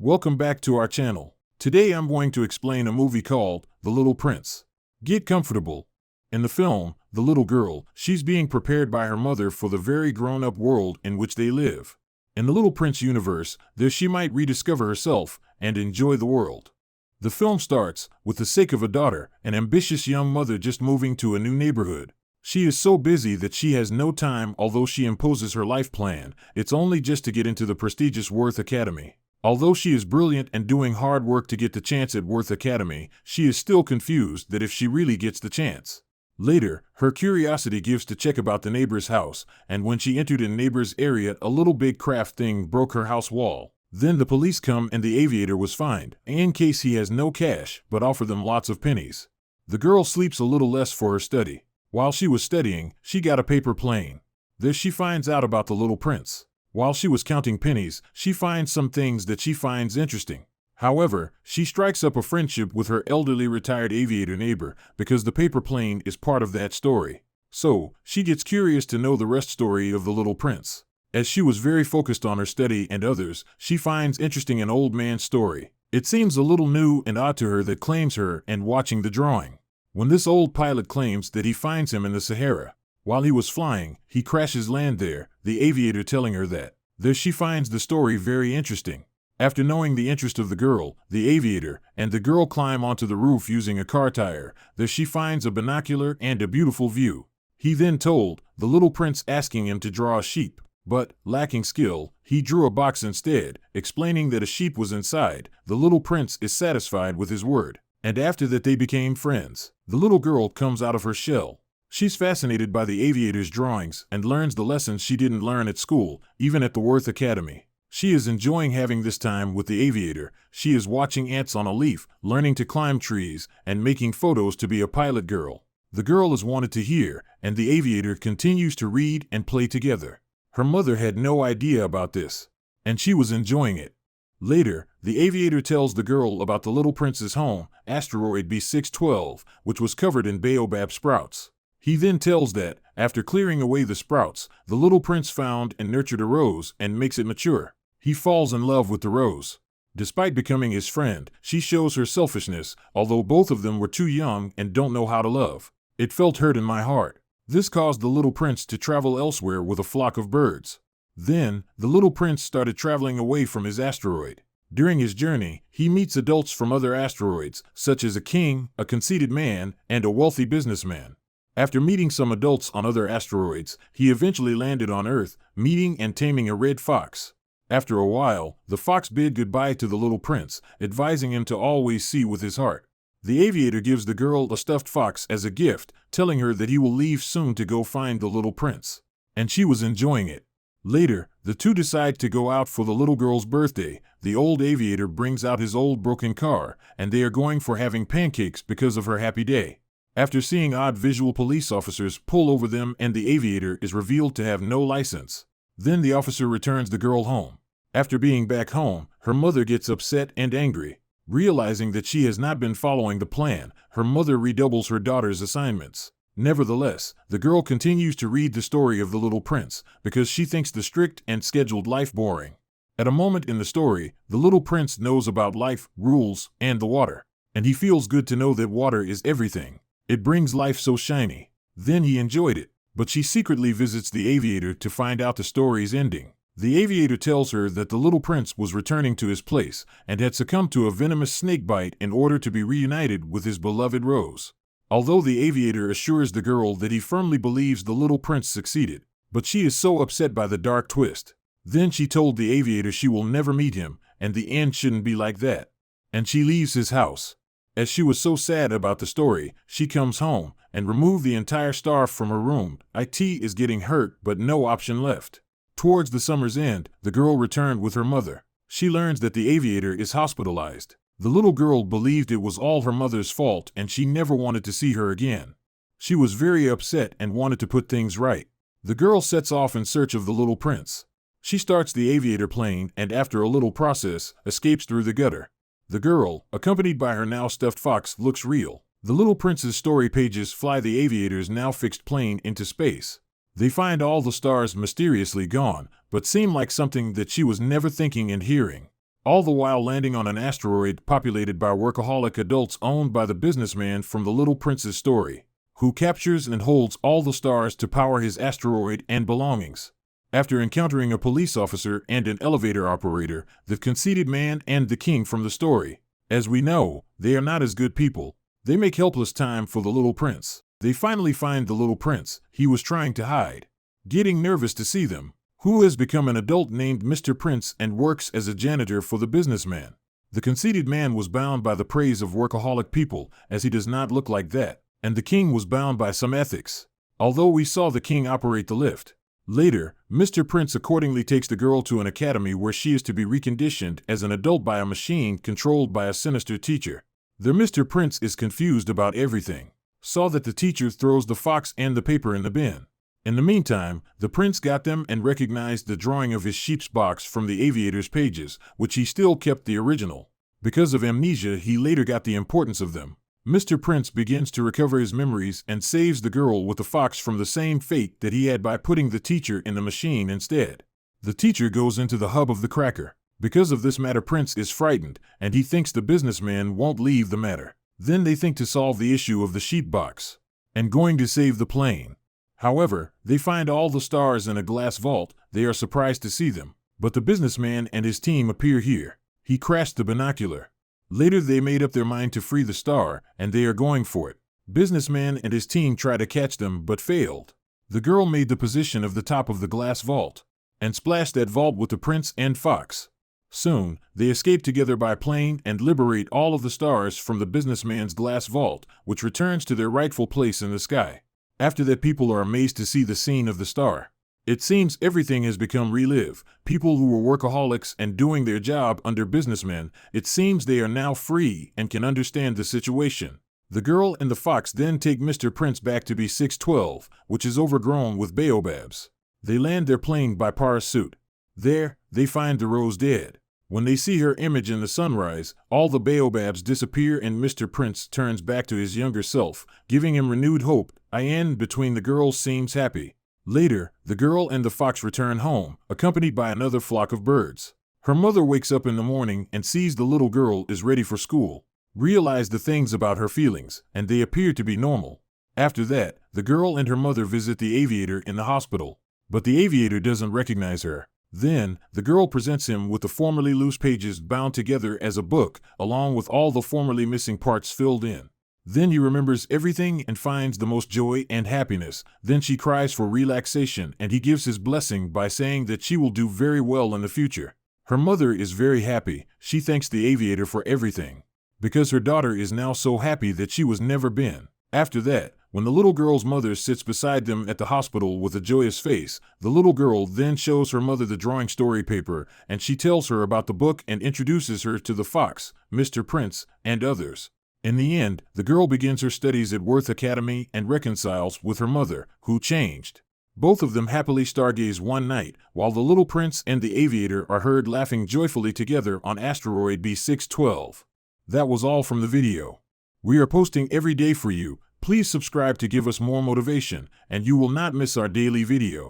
Welcome back to our channel. Today I'm going to explain a movie called The Little Prince. Get comfortable. In the film, the little girl, she's being prepared by her mother for the very grown-up world in which they live. In the Little Prince universe, there she might rediscover herself and enjoy the world. The film starts with the sake of a daughter, an ambitious young mother just moving to a new neighborhood. She is so busy that she has no time. Although she imposes her life plan, it's only just to get into the prestigious Worth Academy. Although she is brilliant and doing hard work to get the chance at Worth Academy, she is still confused that if she really gets the chance. Later, her curiosity gives to check about the neighbor's house, and when she entered in neighbor's area, a little big craft thing broke her house wall. Then the police come and the aviator was fined, in case he has no cash, but offer them lots of pennies. The girl sleeps a little less for her study. While she was studying, she got a paper plane. There she finds out about the little prince. While she was counting pennies, she finds some things that she finds interesting. However, she strikes up a friendship with her elderly retired aviator neighbor because the paper plane is part of that story. So, she gets curious to know the rest story of the little prince. As she was very focused on her study and others, she finds interesting an old man's story. It seems a little new and odd to her that claims her and watching the drawing. When this old pilot claims that he finds him in the Sahara. While he was flying, he crashes land there, the aviator telling her that. There she finds the story very interesting. After knowing the interest of the girl, the aviator, and the girl climb onto the roof using a car tire, there she finds a binocular and a beautiful view. He then told the little prince asking him to draw a sheep, but, lacking skill, he drew a box instead, explaining that a sheep was inside. The little prince is satisfied with his word, and after that they became friends. The little girl comes out of her shell. She's fascinated by the aviator's drawings and learns the lessons she didn't learn at school, even at the Worth Academy. She is enjoying having this time with the aviator. She is watching ants on a leaf, learning to climb trees, and making photos to be a pilot girl. The girl is wanted to hear, and the aviator continues to read and play together. Her mother had no idea about this, and she was enjoying it. Later, the aviator tells the girl about the little prince's home, asteroid B612, which was covered in baobab sprouts. He then tells that, after clearing away the sprouts, the little prince found and nurtured a rose and makes it mature. He falls in love with the rose. Despite becoming his friend, she shows her selfishness, although both of them were too young and don't know how to love. It felt hurt in my heart. This caused the little prince to travel elsewhere with a flock of birds. Then, the little prince started traveling away from his asteroid. During his journey, he meets adults from other asteroids, such as a king, a conceited man, and a wealthy businessman. After meeting some adults on other asteroids, he eventually landed on Earth, meeting and taming a red fox. After a while, the fox bid goodbye to the little prince, advising him to always see with his heart. The aviator gives the girl a stuffed fox as a gift, telling her that he will leave soon to go find the little prince. And she was enjoying it. Later, the two decide to go out for the little girl's birthday. The old aviator brings out his old broken car, and they are going for having pancakes because of her happy day. After seeing odd visual police officers pull over them and the aviator is revealed to have no license. Then the officer returns the girl home. After being back home, her mother gets upset and angry. Realizing that she has not been following the plan, her mother redoubles her daughter's assignments. Nevertheless, the girl continues to read the story of the little prince because she thinks the strict and scheduled life boring. At a moment in the story, the little prince knows about life, rules, and the water. And he feels good to know that water is everything. It brings life so shiny. Then he enjoyed it. But she secretly visits the aviator to find out the story's ending. The aviator tells her that the little prince was returning to his place and had succumbed to a venomous snake bite in order to be reunited with his beloved rose. Although the aviator assures the girl that he firmly believes the little prince succeeded, but she is so upset by the dark twist. Then she told the aviator she will never meet him, and the end shouldn't be like that. And she leaves his house. As she was so sad about the story, she comes home and removed the entire scarf from her room. It is getting hurt, but no option left. Towards the summer's end, the girl returned with her mother. She learns that the aviator is hospitalized. The little girl believed it was all her mother's fault and she never wanted to see her again. She was very upset and wanted to put things right. The girl sets off in search of the little prince. She starts the aviator plane and after a little process, escapes through the gutter. The girl, accompanied by her now stuffed fox, looks real. The little prince's story pages fly the aviator's now fixed plane into space. They find all the stars mysteriously gone, but seem like something that she was never thinking and hearing. all the while landing on an asteroid populated by workaholic adults owned by the businessman from The Little Prince's story, who captures and holds all the stars to power his asteroid and belongings. After encountering a police officer and an elevator operator, the conceited man and the king from the story, as we know, they are not as good people. They make helpless time for the little prince. They finally find the little prince he was trying to hide, getting nervous to see them, who has become an adult named Mr. Prince and works as a janitor for the businessman. The conceited man was bound by the praise of workaholic people, as he does not look like that, and the king was bound by some ethics, although we saw the king operate the lift. Later, Mr. Prince accordingly takes the girl to an academy where she is to be reconditioned as an adult by a machine controlled by a sinister teacher. The Mr. Prince is confused about everything, saw that the teacher throws the fox and the paper in the bin. In the meantime, the prince got them and recognized the drawing of his sheep's box from the aviator's pages, which he still kept the original. Because of amnesia, he later got the importance of them. Mr. Prince begins to recover his memories and saves the girl with the fox from the same fate that he had by putting the teacher in the machine instead. The teacher goes into the hub of the cracker. Because of this matter, Prince is frightened, and he thinks the businessman won't leave the matter. Then they think to solve the issue of the sheep box and going to save the plane. However, they find all the stars in a glass vault. They are surprised to see them, but the businessman and his team appear here. He crashed the binocular. Later they made up their mind to free the star, and they are going for it. Businessman and his team try to catch them but failed. The girl made the position of the top of the glass vault and splashed that vault with the prince and fox. Soon, they escape together by plane and liberate all of the stars from the businessman's glass vault, which returns to their rightful place in the sky. After that, people are amazed to see the scene of the star. It seems everything has become real-life. People who were workaholics and doing their job under businessmen, it seems they are now free and can understand the situation. The girl and the fox then take Mr. Prince back to B612, which is overgrown with baobabs. They land their plane by parachute. There, they find the rose dead. When they see her image in the sunrise, all the baobabs disappear and Mr. Prince turns back to his younger self, giving him renewed hope. Between the girls seems happy. Later, the girl and the fox return home, accompanied by another flock of birds. Her mother wakes up in the morning and sees the little girl is ready for school, realize the things about her feelings, and they appear to be normal. After that, the girl and her mother visit the aviator in the hospital, but the aviator doesn't recognize her. Then, the girl presents him with the formerly loose pages bound together as a book, along with all the formerly missing parts filled in. Then he remembers everything and finds the most joy and happiness. Then she cries for relaxation and he gives his blessing by saying that she will do very well in the future. Her mother is very happy. She thanks the aviator for everything, because her daughter is now so happy that she was never been. After that, when the little girl's mother sits beside them at the hospital with a joyous face, the little girl then shows her mother the drawing story paper, and she tells her about the book and introduces her to the fox, Mr. Prince, and others. In the end, the girl begins her studies at Worth Academy and reconciles with her mother, who changed. Both of them happily stargaze one night, while the little prince and the aviator are heard laughing joyfully together on asteroid B612. That was all from the video. We are posting every day for you. Please subscribe to give us more motivation, and you will not miss our daily video.